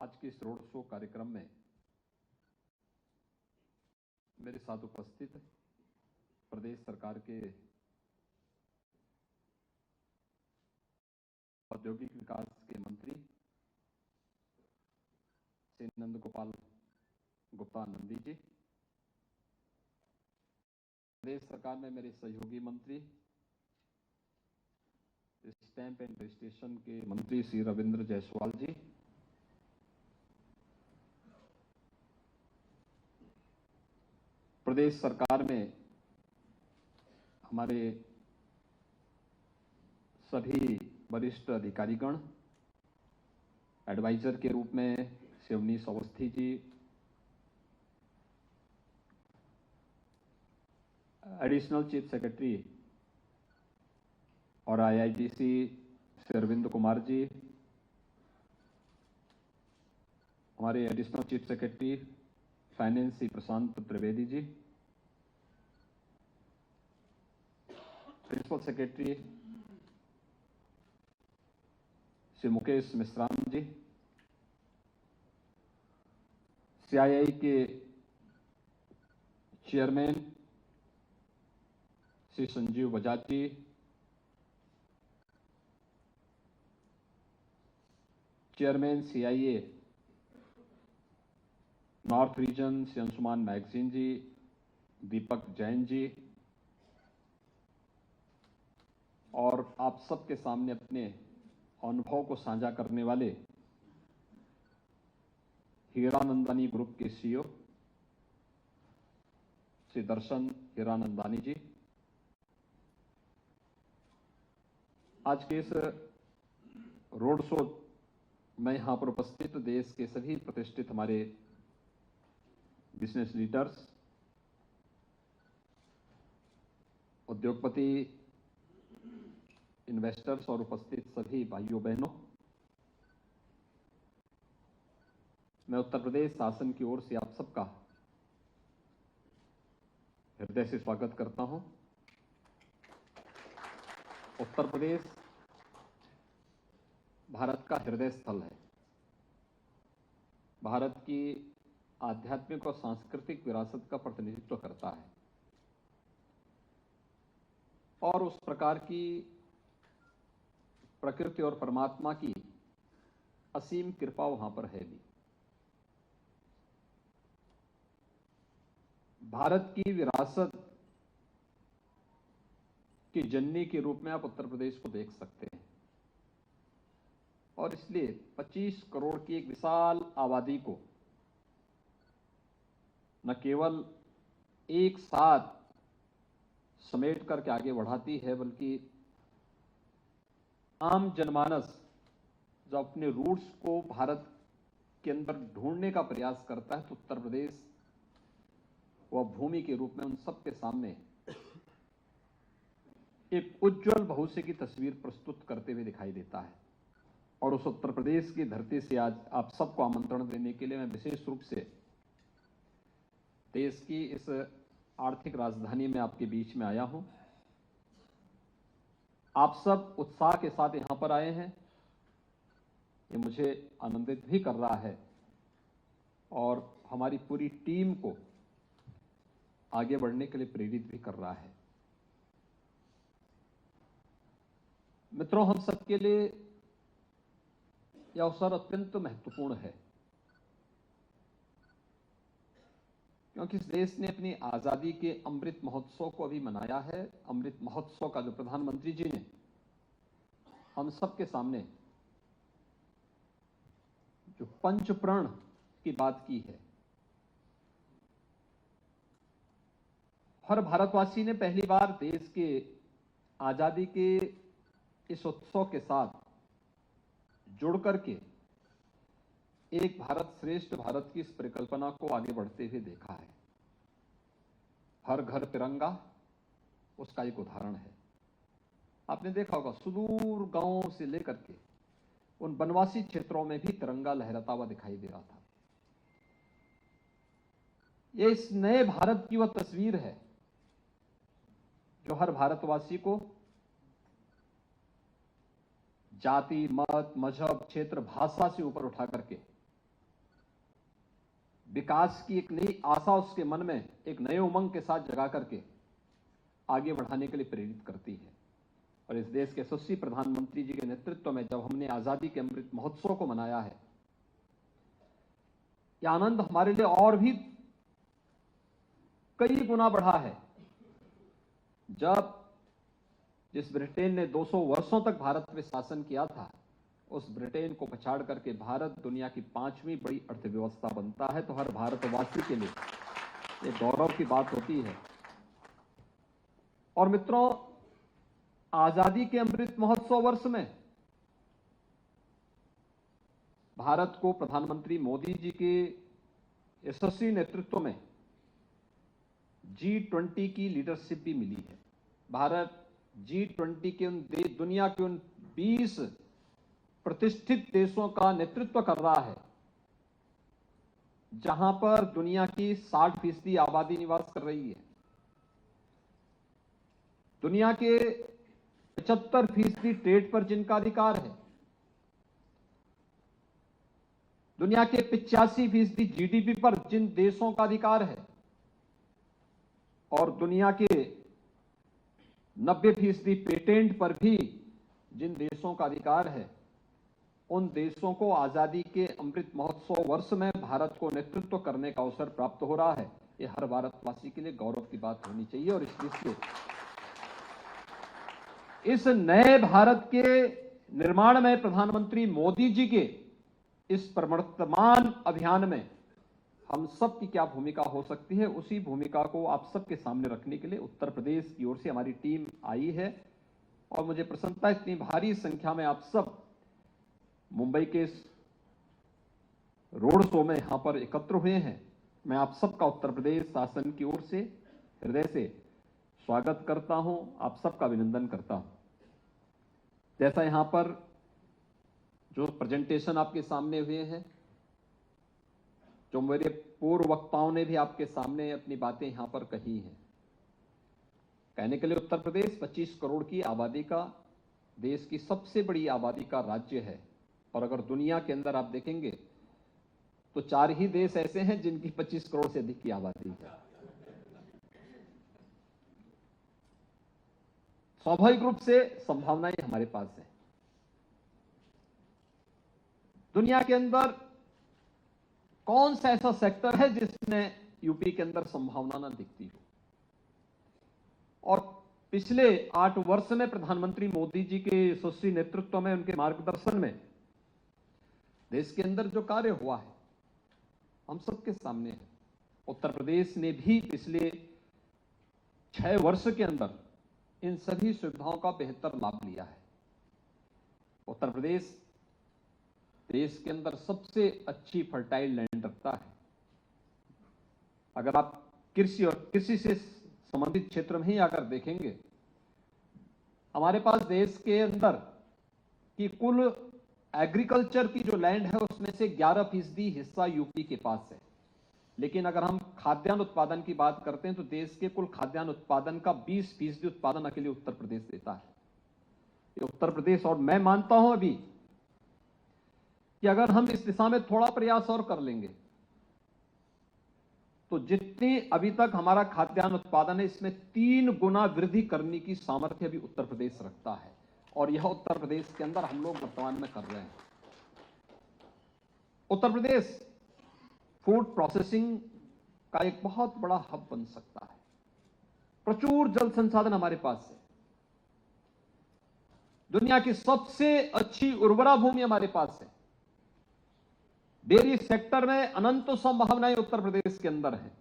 आज के इस रोड शो कार्यक्रम में मेरे साथ उपस्थित प्रदेश सरकार के औद्योगिक विकास के मंत्री श्री नंद गोपाल गुप्ता नंदी जी, प्रदेश सरकार में मेरे सहयोगी मंत्री स्टैंप एंड रजिस्ट्रेशन के मंत्री श्री रविंद्र जायसवाल जी, प्रदेश सरकार में हमारे सभी वरिष्ठ अधिकारीगण, एडवाइजर के रूप में Shivnish Awasthi ji, additional chief secretary और आईआईडीसी श्री अरविंद कुमार जी, हमारे additional chief secretary finance Shri Prashant Trivedi ji, principal secretary Shri Mukesh Meshram ji, CII के chairman Shri Sanjiv Bajaj ji, chairman CII north region Shri Anshuman Magazine ji, Deepak Jain ji, और आप सबके सामने अपने अनुभव को साझा करने वाले हीरानंदानी ग्रुप के सीईओ श्री दर्शन हीरानंदानी जी, आज के इस रोड शो में यहां पर उपस्थित देश के सभी प्रतिष्ठित हमारे बिजनेस लीडर्स, उद्योगपति, इन्वेस्टर्स और उपस्थित सभी भाइयों बहनों, मैं उत्तर प्रदेश शासन की ओर से आप सबका हृदय से स्वागत करता हूं। उत्तर प्रदेश भारत का हृदय स्थल है, भारत की आध्यात्मिक और सांस्कृतिक विरासत का प्रतिनिधित्व करता है और उस प्रकार की प्रकृति और परमात्मा की असीम कृपा वहां पर है भी। भारत की विरासत की जननी के रूप में आप उत्तर प्रदेश को देख सकते हैं और इसलिए 25 करोड़ की एक विशाल आबादी को न केवल एक साथ समेट करके आगे बढ़ाती है, बल्कि आम जनमानस जो अपने रूट्स को भारत के अंदर ढूंढने का प्रयास करता है, तो उत्तर प्रदेश वह भूमि के रूप में उन सबके सामने एक उज्जवल भविष्य की तस्वीर प्रस्तुत करते हुए दिखाई देता है। और उस उत्तर प्रदेश की धरती से आज आप सबको आमंत्रण देने के लिए मैं विशेष रूप से देश की इस आर्थिक राजधानी में आपके बीच में आया हूं। आप सब उत्साह के साथ यहां पर आए हैं, ये मुझे आनंदित भी कर रहा है और हमारी पूरी टीम को आगे बढ़ने के लिए प्रेरित भी कर रहा है। मित्रों, हम सबके लिए यह अवसर अत्यंत महत्वपूर्ण है, क्योंकि इस देश ने अपनी आजादी के अमृत महोत्सव को अभी मनाया है। अमृत महोत्सव का जो प्रधानमंत्री जी ने हम सबके सामने जो पंचप्रण की बात की है, हर भारतवासी ने पहली बार देश के आजादी के इस उत्सव के साथ जुड़ करके एक भारत श्रेष्ठ भारत की इस परिकल्पना को आगे बढ़ते हुए देखा है। हर घर तिरंगा उसका एक उदाहरण है। आपने देखा होगा सुदूर गांवों से लेकर के उन वनवासी क्षेत्रों में भी तिरंगा लहराता हुआ दिखाई दे रहा था। ये इस नए भारत की वह तस्वीर है जो हर भारतवासी को जाति, मत, मजहब, क्षेत्र, भाषा से ऊपर उठा करके विकास की एक नई आशा उसके मन में एक नए उमंग के साथ जगा करके आगे बढ़ाने के लिए प्रेरित करती है। और इस देश के यशस्वी प्रधानमंत्री जी के नेतृत्व में जब हमने आजादी के अमृत महोत्सव को मनाया है, यह आनंद हमारे लिए और भी कई गुना बढ़ा है। जब जिस ब्रिटेन ने 200 वर्षों तक भारत में शासन किया था, उस ब्रिटेन को पछाड़ करके भारत दुनिया की 5वीं बड़ी अर्थव्यवस्था बनता है, तो हर भारतवासी के लिए ये गौरव की बात होती है। और मित्रों, आजादी के अमृत महोत्सव वर्ष में भारत को प्रधानमंत्री मोदी जी के यशस्वी नेतृत्व में G20 की लीडरशिप भी मिली है। भारत G20 के दुनिया के उन 20 प्रतिष्ठित देशों का नेतृत्व कर रहा है जहां पर दुनिया की 60% आबादी निवास कर रही है। दुनिया के 75% ट्रेड पर जिनका अधिकार है, दुनिया के 85% जीडीपी पर जिन देशों का अधिकार है, और दुनिया के 90% पेटेंट पर भी जिन देशों का अधिकार है, उन देशों को आजादी के अमृत महोत्सव वर्ष में भारत को नेतृत्व करने का अवसर प्राप्त हो रहा है। यह हर भारतवासी के लिए गौरव की बात होनी चाहिए। और इसलिए इस नए भारत के निर्माण में प्रधानमंत्री मोदी जी के इस प्रवर्तमान अभियान में हम सब की क्या भूमिका हो सकती है, उसी भूमिका को आप सबके सामने रखने के लिए उत्तर प्रदेश की ओर से हमारी टीम आई है। और मुझे प्रसन्नता, इतनी भारी संख्या में आप सब मुंबई के रोड शो में यहां पर एकत्र हुए हैं। मैं आप सबका उत्तर प्रदेश शासन की ओर से हृदय से स्वागत करता हूं, आप सबका अभिनंदन करता हूं। जैसा यहां पर जो प्रेजेंटेशन आपके सामने हुए हैं, जो मेरे पूर्व वक्ताओं ने भी आपके सामने अपनी बातें यहां पर कही हैं, कहने के लिए उत्तर प्रदेश 25 करोड़ की आबादी का, देश की सबसे बड़ी आबादी का राज्य है। और अगर दुनिया के अंदर आप देखेंगे तो 4 ही देश ऐसे हैं जिनकी 25 करोड़ से अधिक की आबादी है। स्वाभाविक रूप से संभावनाएं हमारे पास है। दुनिया के अंदर कौन सा ऐसा सेक्टर है जिसमें यूपी के अंदर संभावना ना दिखती हो। और पिछले 8 वर्ष में प्रधानमंत्री मोदी जी के यशस्वी नेतृत्व में, उनके मार्गदर्शन में देश के अंदर जो कार्य हुआ है हम सबके सामने है। उत्तर प्रदेश ने भी पिछले 6 वर्ष के अंदर इन सभी सुविधाओं का बेहतर लाभ लिया है। उत्तर प्रदेश देश के अंदर सबसे अच्छी फर्टाइल लैंड रखता है। अगर आप कृषि और कृषि से संबंधित क्षेत्र में ही अगर देखेंगे, हमारे पास देश के अंदर की कुल एग्रीकल्चर की जो लैंड है उसमें से 11% हिस्सा यूपी के पास है। लेकिन अगर हम खाद्यान्न उत्पादन की बात करते हैं तो देश के कुल खाद्यान्न उत्पादन का 20% उत्पादन अकेले उत्तर प्रदेश देता है। ये उत्तर प्रदेश, और मैं मानता हूं अभी कि अगर हम इस दिशा में थोड़ा प्रयास और कर लेंगे तो जितनी अभी तक हमारा खाद्यान्न उत्पादन है, इसमें 3 गुना वृद्धि करने की सामर्थ्य भी उत्तर प्रदेश रखता है। और यह उत्तर प्रदेश के अंदर हम लोग वर्तमान में कर रहे हैं। उत्तर प्रदेश फूड प्रोसेसिंग का एक बहुत बड़ा हब बन सकता है। प्रचुर जल संसाधन हमारे पास है। दुनिया की सबसे अच्छी उर्वरा भूमि हमारे पास है। डेयरी सेक्टर में अनंत संभावनाएं उत्तर प्रदेश के अंदर है।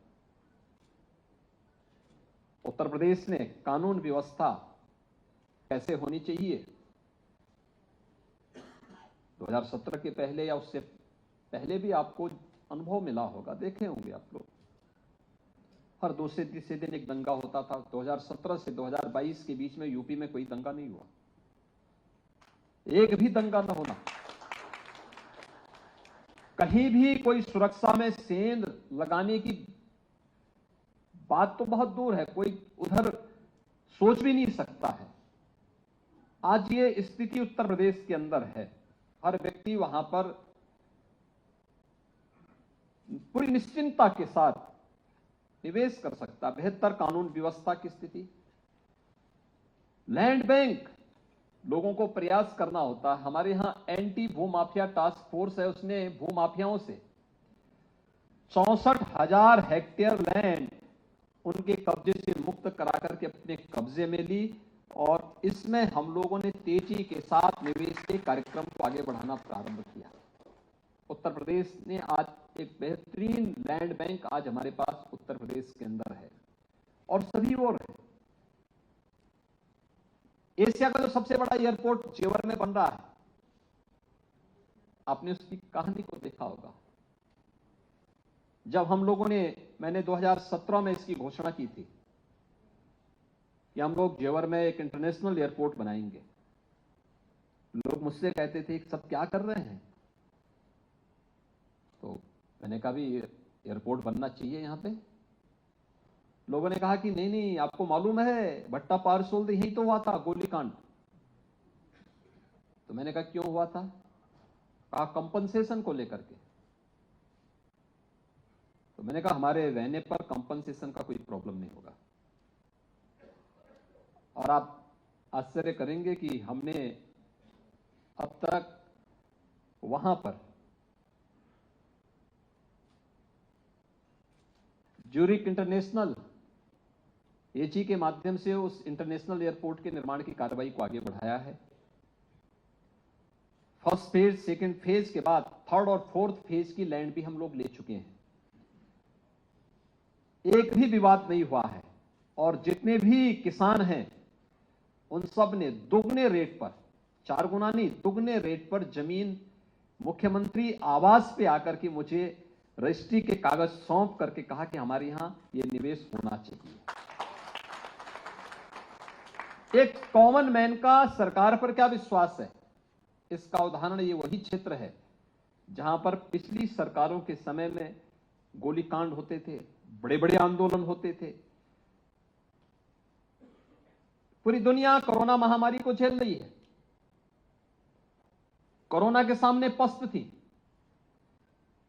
उत्तर प्रदेश ने कानून व्यवस्था कैसे होनी चाहिए, 2017 के पहले या उससे पहले भी आपको अनुभव मिला होगा, देखे होंगे आप लोग। हर दूसरे तीसरे दिन एक दंगा होता था। 2017 से 2022 के बीच में यूपी में कोई दंगा नहीं हुआ, एक भी दंगा न होना। कहीं भी कोई सुरक्षा में सेंध लगाने की बात तो बहुत दूर है, कोई उधर सोच भी नहीं सकता है। आज ये स्थिति उत्तर प्रदेश के अंदर है। हर व्यक्ति वहां पर पूरी निश्चिंतता के साथ निवेश कर सकता। बेहतर कानून व्यवस्था की स्थिति, लैंड बैंक, लोगों को प्रयास करना होता है। हमारे यहां एंटी भूमाफिया टास्क फोर्स है, उसने भूमाफियाओं से 64,000 हेक्टेयर लैंड उनके कब्जे से मुक्त करा करके अपने कब्जे में ली, और इसमें हम लोगों ने तेजी के साथ निवेश के कार्यक्रम को आगे बढ़ाना प्रारंभ किया। उत्तर प्रदेश ने आज एक बेहतरीन लैंड बैंक आज हमारे पास उत्तर प्रदेश के अंदर है, और सभी और है। एशिया का जो सबसे बड़ा एयरपोर्ट जेवर में बन रहा है, आपने उसकी कहानी को देखा होगा। जब हम लोगों ने, मैंने 2017 में इसकी घोषणा की थी कि हम लोग जेवर में एक इंटरनेशनल एयरपोर्ट बनाएंगे, लोग मुझसे कहते थे कि सब क्या कर रहे हैं। तो मैंने कहा भी एयरपोर्ट बनना चाहिए यहां पे। लोगों ने कहा कि नहीं नहीं, आपको मालूम है भट्टा पारसोल यही तो हुआ था गोलीकांड। तो मैंने कहा क्यों हुआ था? कहा कंपनसेशन को लेकर के। तो मैंने कहा हमारे रहने पर कंपनसेशन का कोई प्रॉब्लम नहीं होगा। और आप आश्चर्य करेंगे कि हमने अब तक वहां पर ज्यूरिक इंटरनेशनल एजी के माध्यम से उस इंटरनेशनल एयरपोर्ट के निर्माण की कार्रवाई को आगे बढ़ाया है। फर्स्ट फेज, सेकंड फेज के बाद थर्ड और फोर्थ फेज की लैंड भी हम लोग ले चुके हैं। एक भी विवाद नहीं हुआ है, और जितने भी किसान हैं उन सब ने दुगने रेट पर, 4 गुना नहीं, दुगने रेट पर जमीन मुख्यमंत्री आवास पे आकर के मुझे रजिस्ट्री के कागज सौंप करके कहा कि हमारे यहां ये निवेश होना चाहिए। एक कॉमन मैन का सरकार पर क्या विश्वास है, इसका उदाहरण ये वही क्षेत्र है जहां पर पिछली सरकारों के समय में गोलीकांड होते थे, बड़े बड़े आंदोलन होते थे। पूरी दुनिया कोरोना महामारी को झेल रही है, कोरोना के सामने पस्त थी।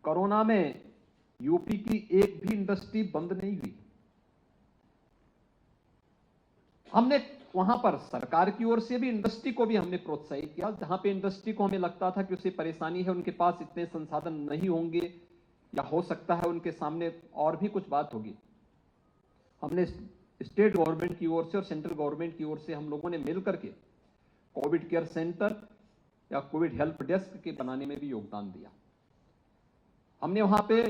कोरोना में यूपी की एक भी इंडस्ट्री बंद नहीं हुई। हमने वहां पर सरकार की ओर से भी इंडस्ट्री को भी हमने प्रोत्साहित किया। जहां पे इंडस्ट्री को हमें लगता था कि उसे परेशानी है, उनके पास इतने संसाधन नहीं होंगे, या हो सकता है उनके सामने और भी कुछ बात होगी, हमने स्टेट गवर्नमेंट की ओर से और सेंट्रल गवर्नमेंट की ओर से हम लोगों ने मिलकर के कोविड केयर सेंटर या कोविड हेल्प डेस्क के बनाने में भी योगदान दिया। हमने वहां पे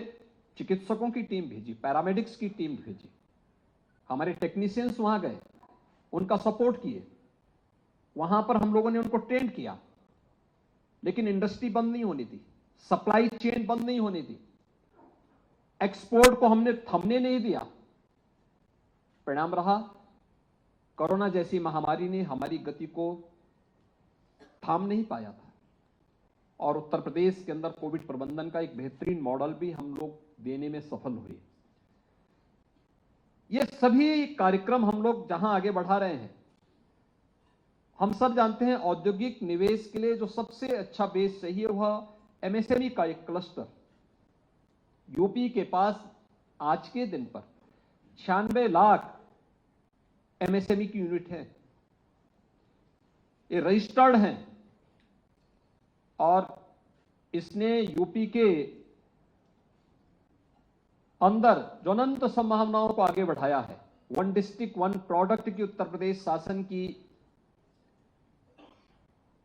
चिकित्सकों की टीम भेजी, पैरामेडिक्स की टीम भेजी, हमारे टेक्नीशियंस वहां गए, उनका सपोर्ट किए। वहां पर हम लोगों ने उनको ट्रेन किया, लेकिन इंडस्ट्री बंद नहीं होनी थी, सप्लाई चेन बंद नहीं होनी थी, एक्सपोर्ट को हमने थमने नहीं दिया। परिणाम रहा, कोरोना जैसी महामारी ने हमारी गति को थाम नहीं पाया था, और उत्तर प्रदेश के अंदर कोविड प्रबंधन का एक बेहतरीन मॉडल भी हम लोग देने में सफल हुए। ये सभी कार्यक्रम हम लोग जहां आगे बढ़ा रहे हैं, हम सब जानते हैं औद्योगिक निवेश के लिए जो सबसे अच्छा बेस चाहिए वह एमएसएमई का एक क्लस्टर। यूपी के पास आज के दिन पर 96 लाख एमएसएमई की यूनिट है, ये रजिस्टर्ड हैं, और इसने यूपी के अंदर जो अनंत संभावनाओं को आगे बढ़ाया है। 1 डिस्ट्रिक्ट 1 प्रोडक्ट की उत्तर प्रदेश शासन की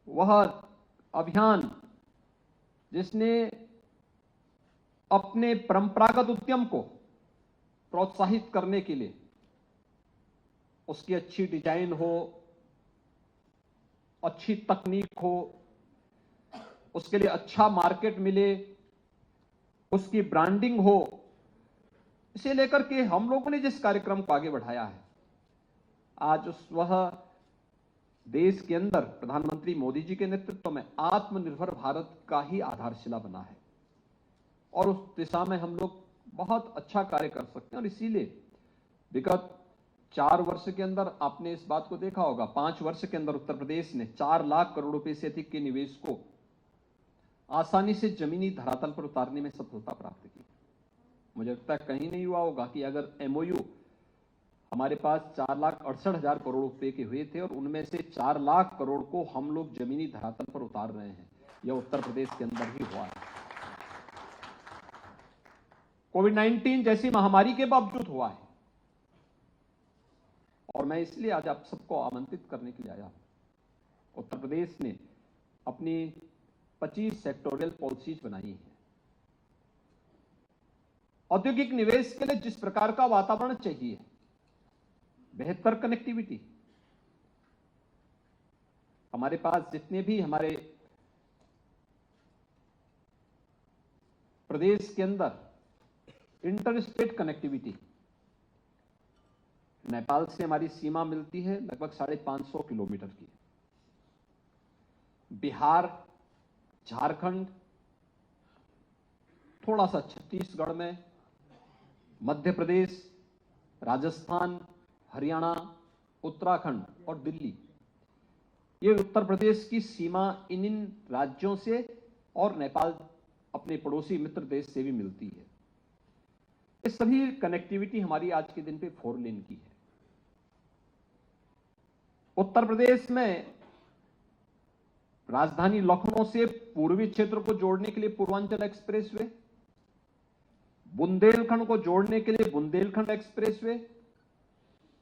वह अभियान, जिसने अपने परंपरागत उद्यम को प्रोत्साहित करने के लिए उसकी अच्छी डिजाइन हो, अच्छी तकनीक हो, उसके लिए अच्छा मार्केट मिले, उसकी ब्रांडिंग हो, इसे लेकर के हम लोगों ने जिस कार्यक्रम को आगे बढ़ाया है, आज वह देश के अंदर प्रधानमंत्री मोदी जी के नेतृत्व में आत्मनिर्भर भारत का ही आधारशिला बना है, और उस दिशा में हम लोग बहुत अच्छा कार्य कर सकते हैं। और इसीलिए विगत 4 वर्ष के अंदर आपने इस बात को देखा होगा, 5 वर्ष के अंदर उत्तर प्रदेश ने 4 लाख करोड़ रुपए से अधिक के निवेश को आसानी से जमीनी धरातल पर उतारने में सफलता प्राप्त की। मुझे लगता है कहीं नहीं हुआ होगा कि अगर एमओयू हमारे पास 4,68,000 करोड़ रुपए के हुए थे और उनमें से 4 लाख करोड़ को हम लोग जमीनी धरातल पर उतार रहे हैं। यह उत्तर प्रदेश के अंदर ही हुआ है। कोविड-19 जैसी महामारी के बावजूद हुआ है। और मैं इसलिए आज आप सबको आमंत्रित करने के लिए आया हूं। उत्तर प्रदेश ने अपनी 25 सेक्टोरियल पॉलिसीज बनाई है। औद्योगिक निवेश के लिए जिस प्रकार का वातावरण चाहिए, बेहतर कनेक्टिविटी, हमारे पास जितने भी हमारे प्रदेश के अंदर इंटर स्टेट कनेक्टिविटी, नेपाल से हमारी सीमा मिलती है लगभग 550 किलोमीटर की। बिहार, झारखंड, थोड़ा सा छत्तीसगढ़ में, मध्य प्रदेश, राजस्थान, हरियाणा, उत्तराखंड और दिल्ली, ये उत्तर प्रदेश की सीमा इन राज्यों से और नेपाल अपने पड़ोसी मित्र देश से भी मिलती है। ये सभी कनेक्टिविटी हमारी आज के दिन पे 4 लेन की है। उत्तर प्रदेश में राजधानी लखनऊ से पूर्वी क्षेत्र को जोड़ने के लिए पूर्वांचल एक्सप्रेसवे, बुंदेलखंड को जोड़ने के लिए बुंदेलखंड एक्सप्रेसवे,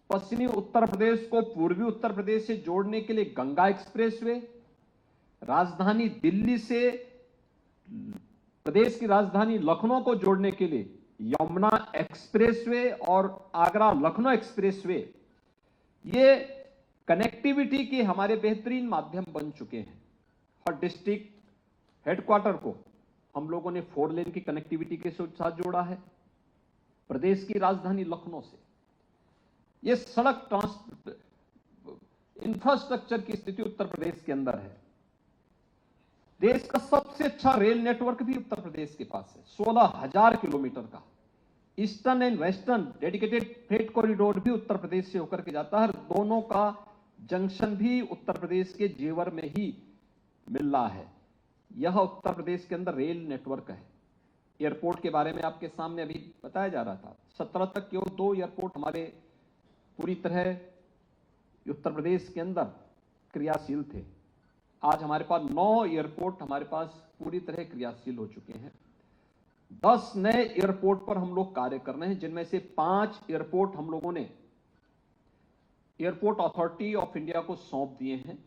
पश्चिमी उत्तर प्रदेश को पूर्वी उत्तर प्रदेश से जोड़ने के लिए गंगा एक्सप्रेसवे, राजधानी दिल्ली से प्रदेश की राजधानी लखनऊ को जोड़ने के लिए यमुना एक्सप्रेसवे और आगरा लखनऊ एक्सप्रेसवे, ये कनेक्टिविटी के हमारे बेहतरीन माध्यम बन चुके हैं। हर डिस्ट्रिक्ट हेडक्वार्टर को हम लोगों ने 4 लेन की कनेक्टिविटी के साथ जोड़ा है। प्रदेश की राजधानी लखनऊ से ये सड़क इंफ्रास्ट्रक्चर की स्थिति उत्तर प्रदेश के अंदर है। देश का सबसे अच्छा रेल नेटवर्क भी उत्तर प्रदेश के पास है, 16,000 किलोमीटर का। Eastern and western dedicated freight corridor भी उत्तर प्रदेश से होकर के जाता है। दोनों का जंक्शन भी उत्तर प्रदेश के जेवर में ही मिल रहा है। यह उत्तर प्रदेश के अंदर रेल नेटवर्क है। एयरपोर्ट के बारे में आपके सामने अभी बताया जा रहा था। 17 तक केवल 2 एयरपोर्ट हमारे पूरी तरह उत्तर प्रदेश के अंदर क्रियाशील थे। आज हमारे पास 9 एयरपोर्ट हमारे पास पूरी तरह क्रियाशील हो चुके हैं। 10 नए एयरपोर्ट पर हम लोग कार्य कर रहे हैं, जिनमें से 5 एयरपोर्ट हम लोगों ने एयरपोर्ट अथॉरिटी ऑफ इंडिया को सौंप दिए हैं,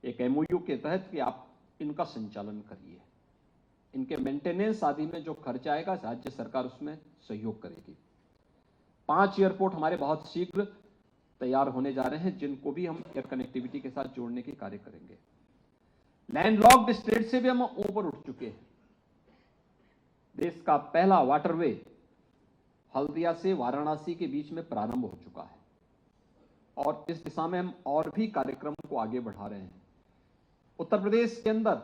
एक एमओयू के तहत कि आप इनका संचालन करिए। इनके मेंटेनेंस आदि में जो खर्च आएगा राज्य सरकार उसमें सहयोग करेगी। 5 एयरपोर्ट हमारे बहुत शीघ्र तैयार होने जा रहे हैं, जिनको भी हम एयर कनेक्टिविटी के साथ जोड़ने के कार्य करेंगे। लैंडलॉक्ड स्टेट से भी हम ऊपर उठ चुके हैं। देश का पहला वाटरवे हल्दिया से वाराणसी के बीच में प्रारंभ हो चुका है और इस दिशा में हम और भी कार्यक्रम को आगे बढ़ा रहे हैं। उत्तर प्रदेश के अंदर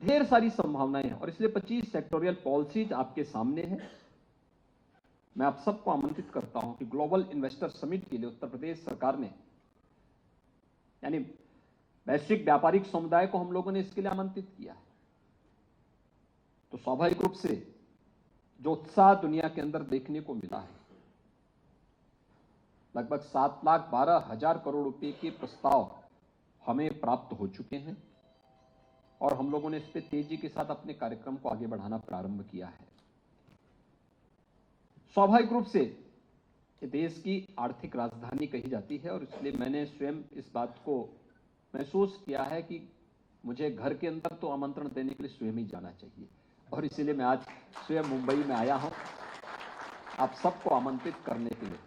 ढेर सारी संभावनाएं हैं और इसलिए 25 सेक्टोरियल पॉलिसीज आपके सामने है। मैं आप सबको आमंत्रित करता हूं कि ग्लोबल इन्वेस्टर समिट के लिए उत्तर प्रदेश सरकार ने, यानी वैश्विक व्यापारिक समुदाय को हम लोगों ने इसके लिए आमंत्रित किया है। तो स्वाभाविक रूप से जो उत्साह दुनिया के अंदर देखने को मिला है, लगभग 7,12,000 करोड़ रुपए के प्रस्ताव हमें प्राप्त हो चुके हैं और हम लोगों ने इस पे तेजी के साथ अपने कार्यक्रम को आगे बढ़ाना प्रारंभ किया है। स्वाभाविक रूप से देश की आर्थिक राजधानी कही जाती है और इसलिए मैंने स्वयं इस बात को महसूस किया है कि मुझे घर के अंदर तो आमंत्रण देने के लिए स्वयं ही जाना चाहिए और इसीलिए मैं आज स्वयं मुंबई में आया हूं आप सबको आमंत्रित करने के लिए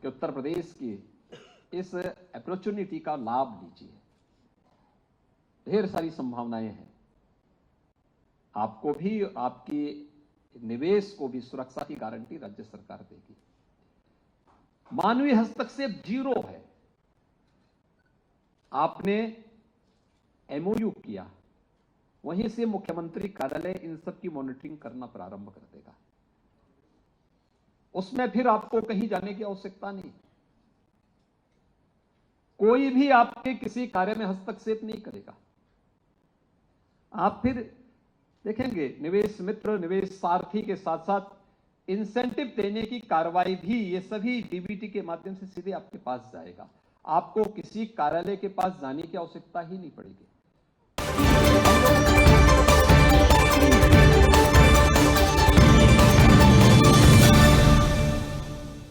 कि उत्तर प्रदेश की इस अपॉर्चुनिटी का लाभ लीजिए। ढेर सारी संभावनाएं हैं, आपको भी, आपकी निवेश को भी सुरक्षा की गारंटी राज्य सरकार देगी। मानवीय हस्तक्षेप 0 है। आपने एमओयू किया, वहीं से मुख्यमंत्री कार्यालय इन सब की मॉनिटरिंग करना प्रारंभ कर देगा। उसमें फिर आपको कहीं जाने की आवश्यकता नहीं। कोई भी आपके किसी कार्य में हस्तक्षेप नहीं करेगा। आप फिर देखेंगे निवेश मित्र, निवेश सारथी के साथ साथ इंसेंटिव देने की कार्रवाई भी ये सभी डीबीटी के माध्यम से सीधे आपके पास जाएगा। आपको किसी कार्यालय के पास जाने की आवश्यकता ही नहीं पड़ेगी।